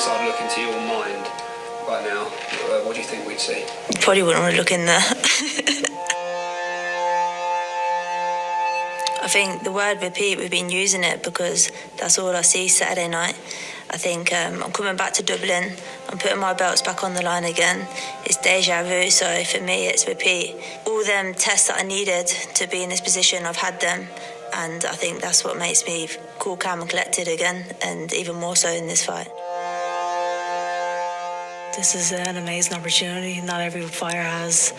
outside look into your mind right now, what do you think we'd see? Probably wouldn't want to look in there. I think the word repeat, we've been using it because that's all I see Saturday night. I think I'm coming back to Dublin. I'm putting my belts back on the line again. It's deja vu, so for me it's repeat. All them tests that I needed to be in this position, I've had them. And I think that's what makes me cool, calm and collected again, and even more so in this fight. This is an amazing opportunity. Not every fighter has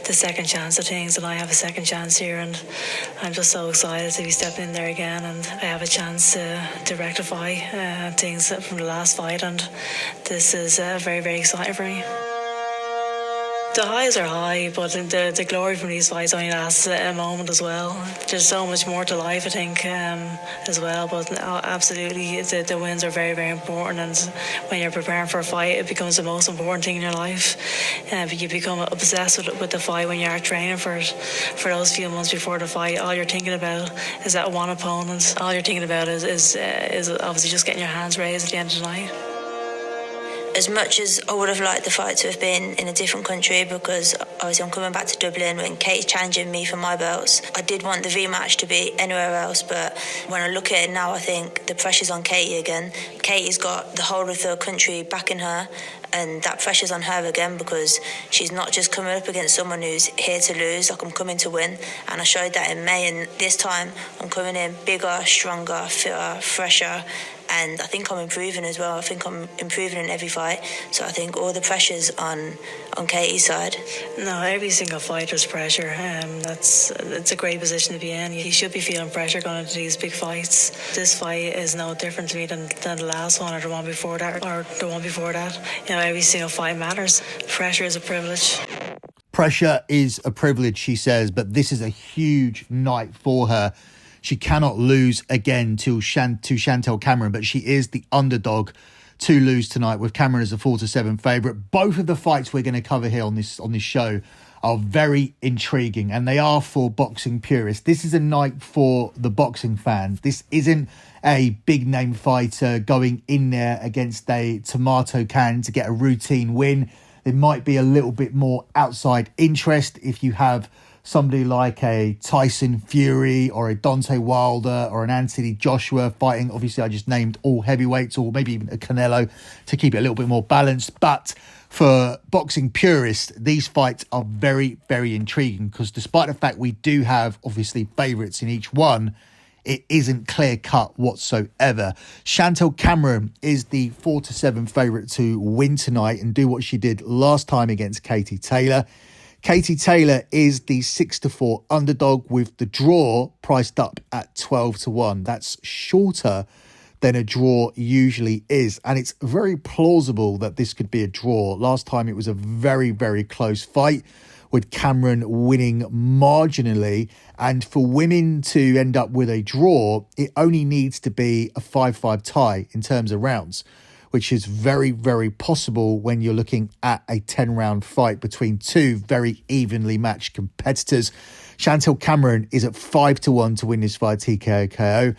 the second chance of things, and I have a second chance here, and I'm just so excited to be stepping in there again, and I have a chance to rectify things from the last fight, and this is very, very exciting for me. The highs are high, but the glory from these fights only lasts a moment as well. There's so much more to life, I think, as well. But absolutely, the wins are very, very important. And when you're preparing for a fight, it becomes the most important thing in your life. You become obsessed with the fight when you are training for it. For those few months before the fight, all you're thinking about is that one opponent. All you're thinking about is obviously just getting your hands raised at the end of the night. As much as I would have liked the fight to have been in a different country, because obviously I'm coming back to Dublin when Kate's challenging me for my belts, I did want the rematch to be anywhere else, but when I look at it now, I think the pressure's on Katie again. Katie's got the whole of the country backing her, and that pressure's on her again because she's not just coming up against someone who's here to lose, like I'm coming to win, and I showed that in May, and this time I'm coming in bigger, stronger, fitter, fresher, and I think I'm improving as well. I think I'm improving in every fight, so I think all the pressure's on Katie's side. No, every single fighter's pressure. It's a great position to be in. You should be feeling pressure going into these big fights. This fight is no different to me than the last one or the one before that or the one before that. You know, every single fight matters. Pressure is a privilege. Pressure is a privilege, she says, but this is a huge night for her. She cannot lose again to Chantelle Cameron, but she is the underdog to lose tonight, with Cameron as a 4-7 favourite. Both of the fights we're going to cover here on this show are very intriguing, and they are for boxing purists. This is a night for the boxing fans. This isn't a big name fighter going in there against a tomato can to get a routine win. There might be a little bit more outside interest if you have somebody like a Tyson Fury or a Deontay Wilder or an Anthony Joshua fighting. Obviously, I just named all heavyweights, or maybe even a Canelo to keep it a little bit more balanced. But for boxing purists, these fights are very, very intriguing because despite the fact we do have obviously favourites in each one, it isn't clear cut whatsoever. Chantelle Cameron is the 4-7 favourite to win tonight and do what she did last time against Katie Taylor. Katie Taylor is the 6-4 underdog, with the draw priced up at 12-1. That's shorter than a draw usually is, and it's very plausible that this could be a draw. Last time it was a very, very close fight, with Cameron winning marginally, and for women to end up with a draw, it only needs to be a 5-5 tie in terms of rounds, which is very, very possible when you're looking at a 10-round fight between two very evenly matched competitors. Chantelle Cameron is at 5-1 to win this fight TKO KO.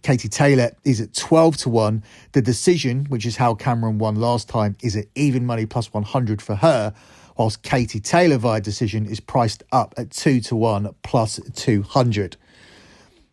Katie Taylor is at 12-1. The decision, which is how Cameron won last time, is at even money plus 100 for her, whilst Katie Taylor via decision is priced up at 2-1 plus 200.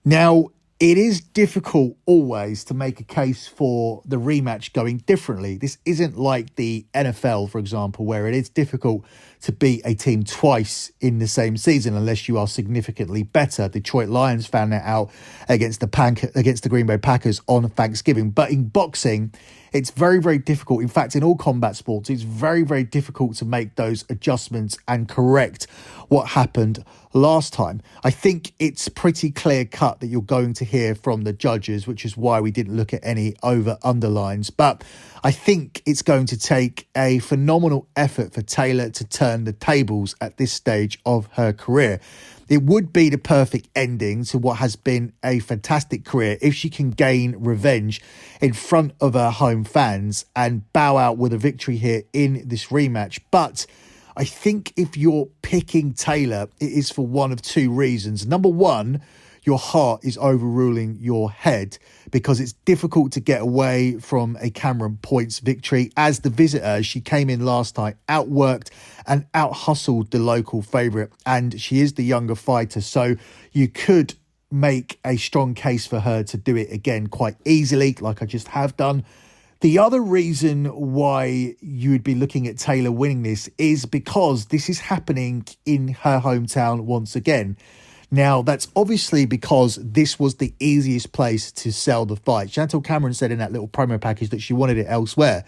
Now, it is difficult always to make a case for the rematch going differently. This isn't like the NFL, for example, where it is difficult to beat a team twice in the same season unless you are significantly better. Detroit Lions found that out against the Green Bay Packers on Thanksgiving. But in boxing, it's very, very difficult. In fact, in all combat sports, it's very, very difficult to make those adjustments and correct what happened last time. I think it's pretty clear cut that you're going to hear from the judges, which is why we didn't look at any over-under lines. But I think it's going to take a phenomenal effort for Taylor to turn the tables at this stage of her career. It would be the perfect ending to what has been a fantastic career if she can gain revenge in front of her home fans and bow out with a victory here in this rematch. But I think if you're picking Taylor, it is for one of two reasons. Number one, your heart is overruling your head, because it's difficult to get away from a Cameron points victory. As the visitor, she came in last night, outworked and out-hustled the local favourite, and she is the younger fighter, so you could make a strong case for her to do it again quite easily, like I just have done. The other reason why you would be looking at Taylor winning this is because this is happening in her hometown once again. Now, that's obviously because this was the easiest place to sell the fight. Chantelle Cameron said in that little promo package that she wanted it elsewhere.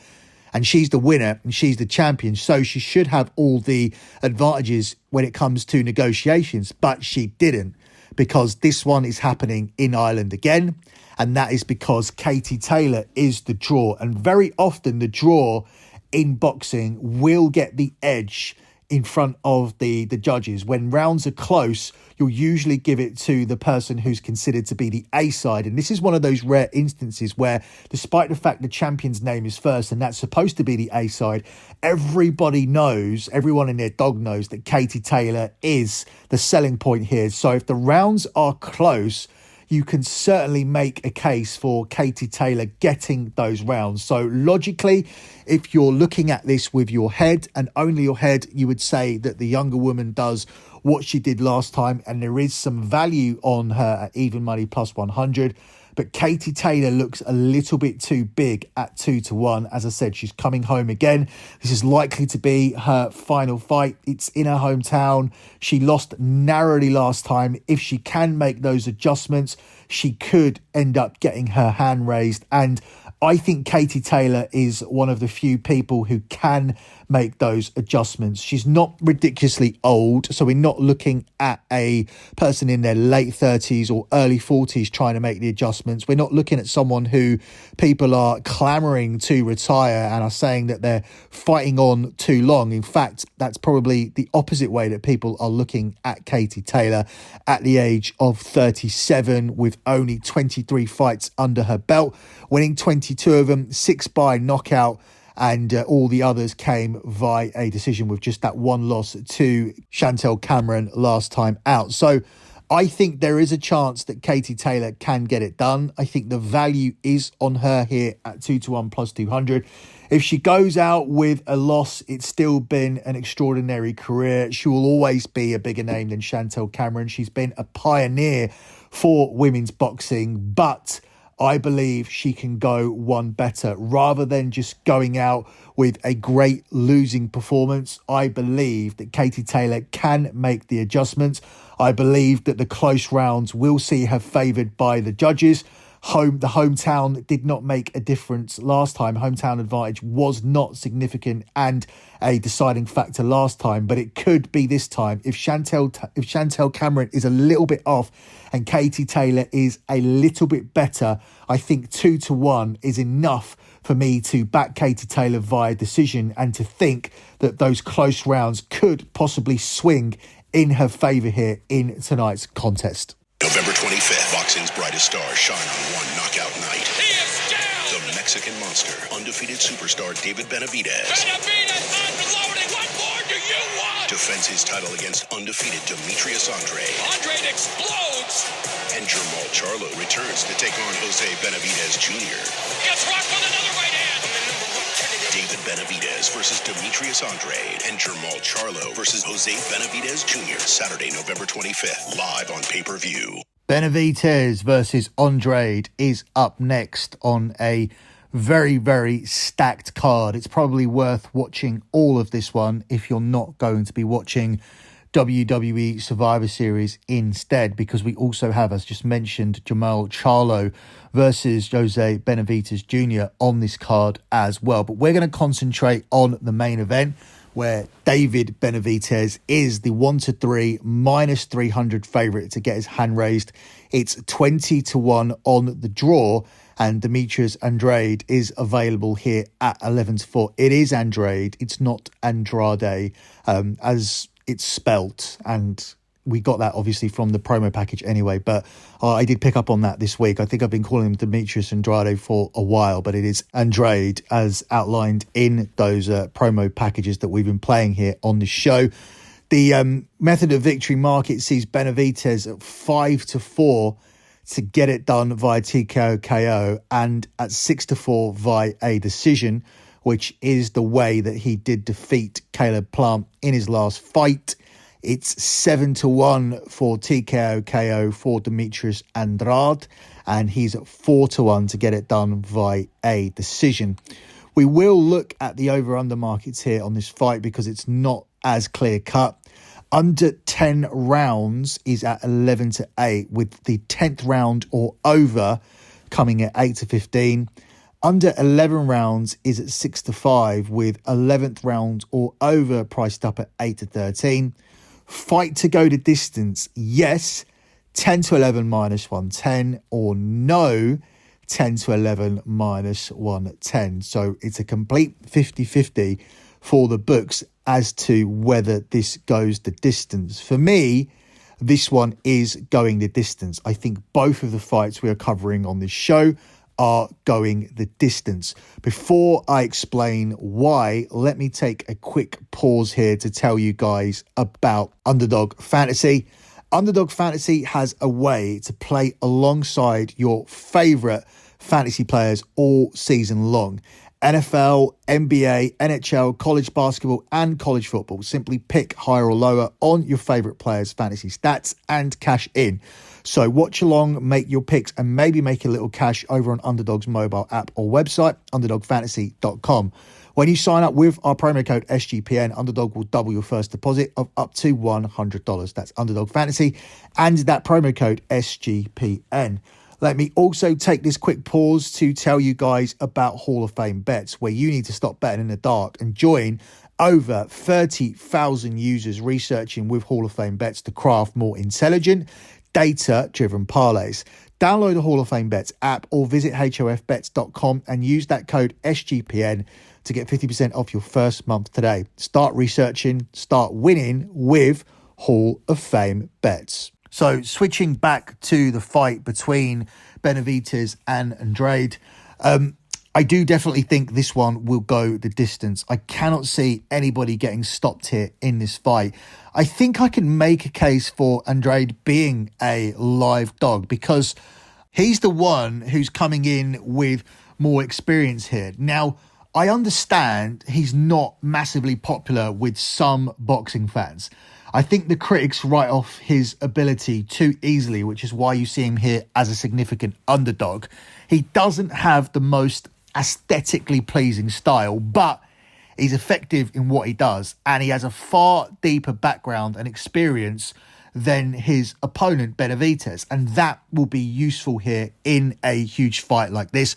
And she's the winner and she's the champion, so she should have all the advantages when it comes to negotiations. But she didn't, because this one is happening in Ireland again. And that is because Katie Taylor is the draw. And very often the draw in boxing will get the edge in front of the judges. When rounds are close, you'll usually give it to the person who's considered to be the A side. And this is one of those rare instances where, despite the fact the champion's name is first and that's supposed to be the A side, everybody knows, everyone in their dog knows that Katie Taylor is the selling point here. So if the rounds are close, you can certainly make a case for Katie Taylor getting those rounds. So logically, if you're looking at this with your head and only your head, you would say that the younger woman does what she did last time, and there is some value on her at even money plus 100. But Katie Taylor looks a little bit too big at 2-1. As I said, she's coming home again. This is likely to be her final fight. It's in her hometown. She lost narrowly last time. If she can make those adjustments, she could end up getting her hand raised. And I think Katie Taylor is one of the few people who can make those adjustments. She's not ridiculously old, so we're not looking at a person in their late 30s or early 40s trying to make the adjustments. We're not looking at someone who people are clamoring to retire and are saying that they're fighting on too long. In fact, that's probably the opposite way that people are looking at Katie Taylor at the age of 37, with only 23 fights under her belt, winning 22 of them, 6 by knockout, and all the others came via a decision, with just that one loss to Chantelle Cameron last time out. So I think there is a chance that Katie Taylor can get it done. I think the value is on her here at 2-1 plus 200. If she goes out with a loss, it's still been an extraordinary career. She will always be a bigger name than Chantelle Cameron. She's been a pioneer for women's boxing, but I believe she can go one better rather than just going out with a great losing performance. I believe that Katie Taylor can make the adjustments. I believe that the close rounds will see her favoured by the judges. The hometown did not make a difference last time. Hometown advantage was not significant and a deciding factor last time, but it could be this time. If Chantelle Cameron is a little bit off and Katie Taylor is a little bit better, I think 2-1 is enough for me to back Katie Taylor via decision and to think that those close rounds could possibly swing in her favour here in tonight's contest. November 25th, boxing's brightest stars shine on one knockout night. He is down! The Mexican monster, undefeated superstar David Benavidez. Benavidez unloading! What more do you want? Defends his title against undefeated Demetrius Andrade. Andrade explodes! And Jermall Charlo returns to take on Jose Benavidez Jr. Gets rocked with another right hand! David Benavidez versus Demetrius Andrade and Jermall Charlo versus Jose Benavidez Jr. Saturday, November 25th, live on pay-per-view. Benavidez versus Andrade is up next on a very, very stacked card. It's probably worth watching all of this one if you're not going to be watching WWE Survivor Series instead, because we also have, as just mentioned, Jermall Charlo versus Jose Benavidez Jr. on this card as well. But we're going to concentrate on the main event, where David Benavidez is the 1-3 minus 300 favourite to get his hand raised. It's 20-1 on the draw, and Demetrius Andrade is available here at 11-4. It is Andrade, it's not Andrade, as it's spelt, and we got that obviously from the promo package anyway, but I did pick up on that this week. I think I've been calling him Demetrius Andrade for a while, but it is Andrade as outlined in those promo packages that we've been playing here on the show. The method of victory market sees Benavidez at 5-4 to get it done via TKO KO and at 6-4 via a decision, which is the way that he did defeat Caleb Plant in his last fight. It's 7-1 for TKO KO for Demetrius Andrade, and he's at 4-1 to get it done via a decision. We will look at the over-under markets here on this fight because it's not as clear-cut. Under 10 rounds is at 11-8, with the 10th round or over coming at 8-15. Under 11 rounds is at 6-5, with 11th round or over priced up at 8-13. Fight to go the distance, yes, 10-11 minus 110, or no, 10-11 minus 110. So it's a complete 50-50 for the books as to whether this goes the distance. For me, this one is going the distance. I think both of the fights we are covering on this show are going the distance. Before I explain why, let me take a quick pause here to tell you guys about Underdog Fantasy. Underdog Fantasy has a way to play alongside your favorite fantasy players all season long. NFL, NBA, NHL, college basketball, and college football. Simply pick higher or lower on your favorite players' fantasy stats and cash in. So watch along, make your picks, and maybe make a little cash over on Underdog's mobile app or website, underdogfantasy.com. When you sign up with our promo code SGPN, Underdog will double your first deposit of up to $100. That's Underdog Fantasy, and that promo code SGPN. Let me also take this quick pause to tell you guys about Hall of Fame bets, where you need to stop betting in the dark and join over 30,000 users researching with Hall of Fame bets to craft more intelligent, data-driven parlays. Download the Hall of Fame Bets app or visit hofbets.com and use that code SGPN to get 50% off your first month today. Start researching, start winning with Hall of Fame Bets. So switching back to the fight between Benavidez and Andrade, I do definitely think this one will go the distance. I cannot see anybody getting stopped here in this fight. I think I can make a case for Andrade being a live dog because he's the one who's coming in with more experience here. Now, I understand he's not massively popular with some boxing fans. I think the critics write off his ability too easily, which is why you see him here as a significant underdog. He doesn't have the most aesthetically pleasing style, but he's effective in what he does, and he has a far deeper background and experience than his opponent Benavidez, and that will be useful here in a huge fight like this.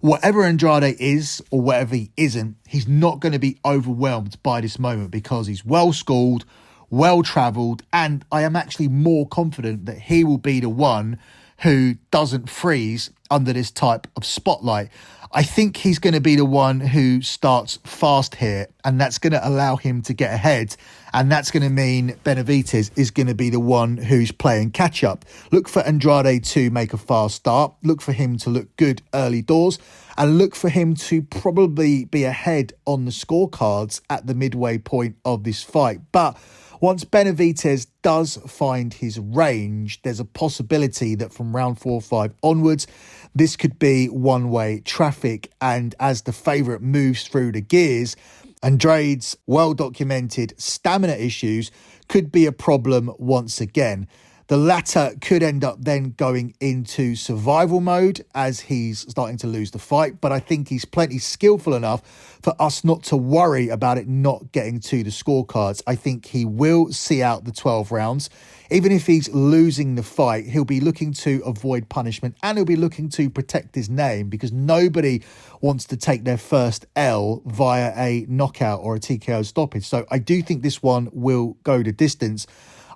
Whatever Andrade is or whatever he isn't, he's not going to be overwhelmed by this moment because he's well schooled, well travelled, and I am actually more confident that he will be the one who doesn't freeze under this type of spotlight. I think he's going to be the one who starts fast here, and that's going to allow him to get ahead, and that's going to mean Benavidez is going to be the one who's playing catch up. Look for Andrade to make a fast start, look for him to look good early doors, and look for him to probably be ahead on the scorecards at the midway point of this fight. But once Benavidez does find his range, there's a possibility that from round 4 or 5 onwards, this could be one-way traffic. And as the favourite moves through the gears, Andrade's well-documented stamina issues could be a problem once again. The latter could end up then going into survival mode as he's starting to lose the fight, but I think he's plenty skillful enough for us not to worry about it not getting to the scorecards. I think he will see out the 12 rounds. Even if he's losing the fight, he'll be looking to avoid punishment and he'll be looking to protect his name because nobody wants to take their first L via a knockout or a TKO stoppage. So I do think this one will go the distance.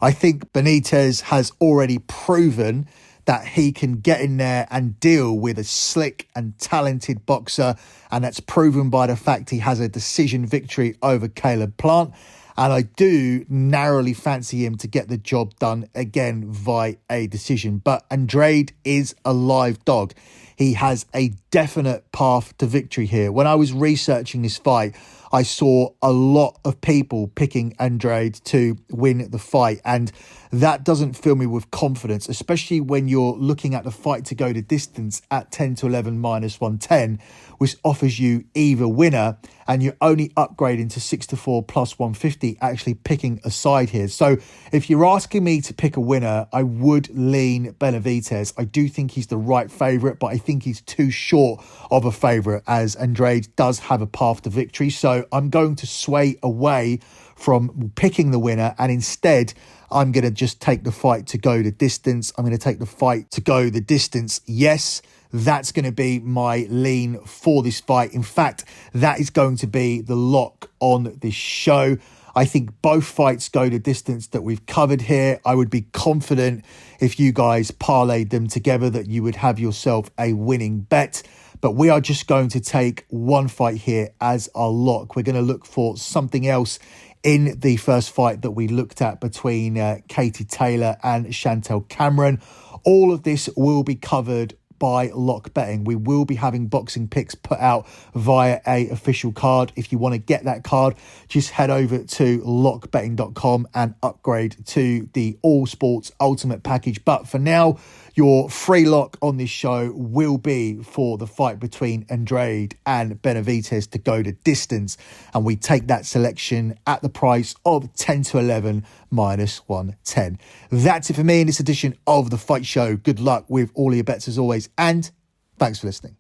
I think Benitez has already proven that he can get in there and deal with a slick and talented boxer, and that's proven by the fact he has a decision victory over Caleb Plant. And I do narrowly fancy him to get the job done again via a decision. But Andrade is a live dog. He has a definite path to victory here. When I was researching this fight, I saw a lot of people picking Andrade to win the fight, and that doesn't fill me with confidence, especially when you're looking at the fight to go the distance at 10-11 minus 110, which offers you either winner, and you're only upgrading to 6-4 plus 150, actually picking a side here. So if you're asking me to pick a winner, I would lean Benavidez. I do think he's the right favourite, but I think he's too short of a favourite, as Andrade does have a path to victory. So I'm going to sway away from picking the winner, and instead I'm going to just take the fight to go the distance. I'm going to take the fight to go the distance. Yes, that's going to be my lean for this fight. In fact, that is going to be the lock on this show. I think both fights go the distance that we've covered here. I would be confident if you guys parlayed them together that you would have yourself a winning bet. But we are just going to take one fight here as our lock. We're going to look for something else in the first fight that we looked at between Katie Taylor and Chantelle Cameron. All of this will be covered by lock betting. We will be having boxing picks put out via a official card. If you want to get that card, just head over to lockbetting.com and upgrade to the All Sports Ultimate package. But for now, your free lock on this show will be for the fight between Andrade and Benavidez to go the distance. And we take that selection at the price of 10-11 minus 110. That's it for me in this edition of The Fight Show. Good luck with all your bets as always, and thanks for listening.